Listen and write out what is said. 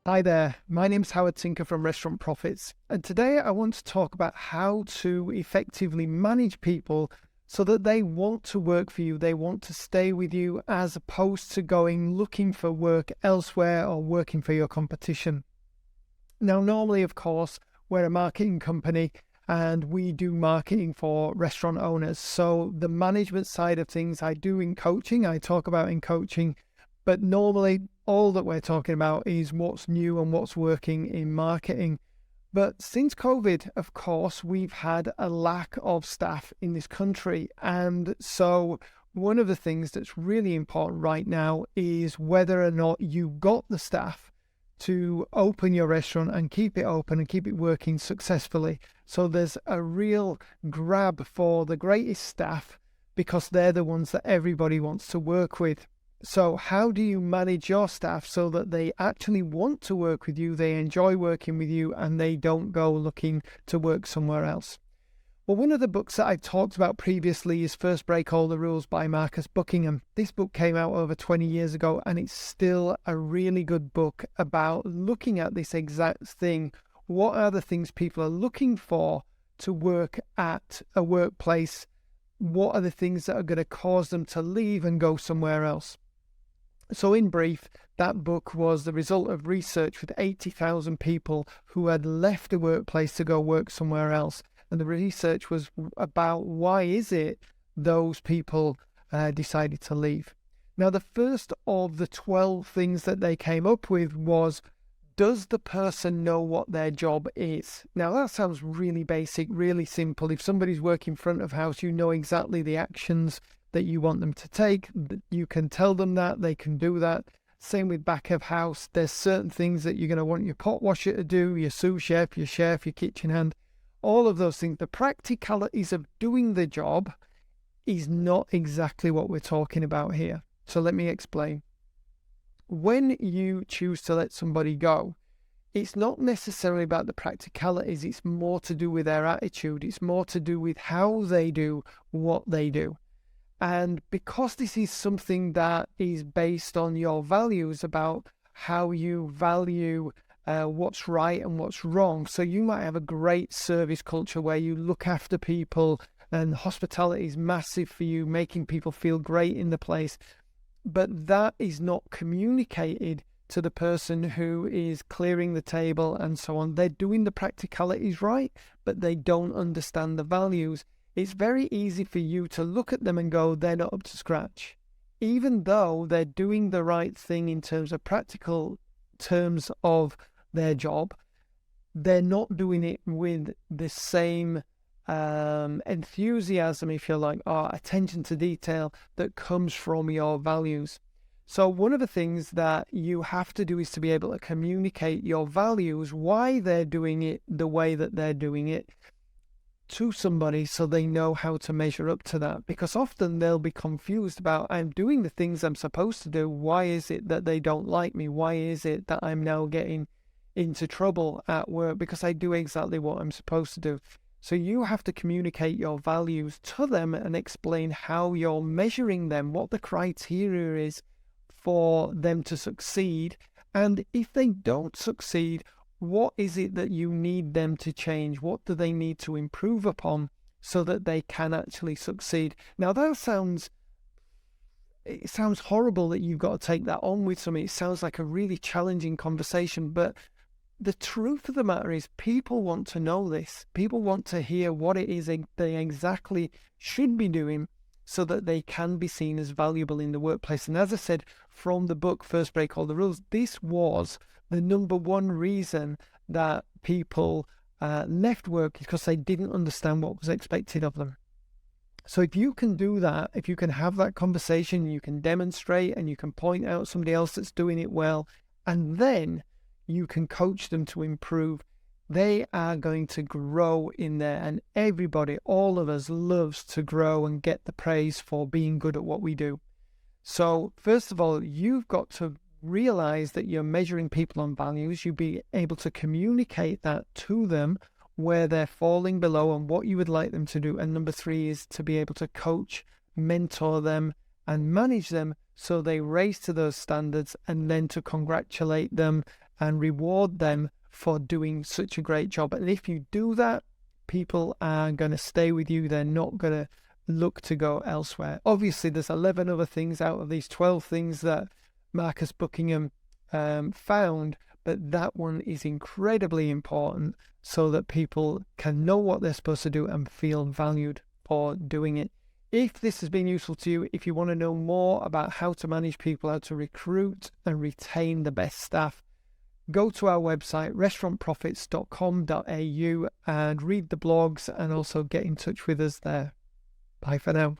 Hi there, my name's Howard Tinker from Restaurant Profits, and today I want to talk about how to effectively manage people so that they want to work for you, they want to stay with you, as opposed to going looking for work elsewhere or working for your competition. Now, normally, of course, we're a marketing company and we do marketing for restaurant owners. So the management side of things I do in coaching, I talk about in coaching, but normally all that we're talking about is what's new and what's working in marketing. But since COVID, of course, we've had a lack of staff in this country. And so one of the things that's really important right now is whether or not you got the staff to open your restaurant and keep it open and keep it working successfully. So there's a real grab for the greatest staff because they're the ones that everybody wants to work with. So how do you manage your staff so that they actually want to work with you, they enjoy working with you, and they don't go looking to work somewhere else? Well, one of the books that I've talked about previously is First Break All the Rules by Marcus Buckingham. This book came out over 20 years ago, and it's still a really good book about looking at this exact thing. What are the things people are looking for to work at a workplace? What are the things that are going to cause them to leave and go somewhere else? So in brief, that book was the result of research with 80,000 people who had left a workplace to go work somewhere else. And the research was about why is it those people decided to leave. Now, the first of the 12 things that they came up with was, does the person know what their job is? Now, that sounds really basic, really simple. If somebody's working front of house, you know exactly the actions that you want them to take. You can tell them that, they can do that. Same with back of house. There's certain things that you're going to want your pot washer to do, your sous chef, your kitchen hand, all of those things. The practicalities of doing the job is not exactly what we're talking about here. So let me explain. When you choose to let somebody go, it's not necessarily about the practicalities. It's more to do with their attitude. It's more to do with how they do what they do. And because this is something that is based on your values about how you value what's right and what's wrong. So you might have a great service culture where you look after people and hospitality is massive for you, making people feel great in the place. But that is not communicated to the person who is clearing the table and so on. They're doing the practicalities right, but they don't understand the values. It's very easy for you to look at them and go, they're not up to scratch. Even though they're doing the right thing in terms of practical terms of their job, they're not doing it with the same enthusiasm, if you like, or attention to detail that comes from your values. So one of the things that you have to do is to be able to communicate your values, why they're doing it the way that they're doing it, to somebody so they know how to measure up to that. Because often they'll be confused about, I'm doing the things I'm supposed to do. Why is it that they don't like me? Why is it that I'm now getting into trouble at work? Because I do exactly what I'm supposed to do. So you have to communicate your values to them and explain how you're measuring them, what the criteria is for them to succeed. And if they don't succeed, what is it that you need them to change? What do they need to improve upon so that they can actually succeed? Now, it sounds horrible that you've got to take that on with somebody. It sounds like a really challenging conversation, but the truth of the matter is people want to know this. People want to hear what it is they exactly should be doing so that they can be seen as valuable in the workplace. And as I said, from the book, First Break All the Rules, this was the number one reason that people left work, because they didn't understand what was expected of them. So if you can do that, if you can have that conversation, you can demonstrate and you can point out somebody else that's doing it well, and then you can coach them to improve, they are going to grow in there. And everybody, all of us, loves to grow and get the praise for being good at what we do. So first of all, you've got to realize that you're measuring people on values. You'll be able to communicate that to them where they're falling below and what you would like them to do. And number 3 is to be able to coach, mentor them and manage them so they raise to those standards, and then to congratulate them and reward them for doing such a great job. And if you do that, people are going to stay with you. They're not going to look to go elsewhere. Obviously, there's 11 other things out of these 12 things that Marcus Buckingham found, but that one is incredibly important so that people can know what they're supposed to do and feel valued for doing it. If this has been useful to you, if you want to know more about how to manage people, how to recruit and retain the best staff, go to our website, restaurantprofits.com.au, and read the blogs and also get in touch with us there. Bye for now.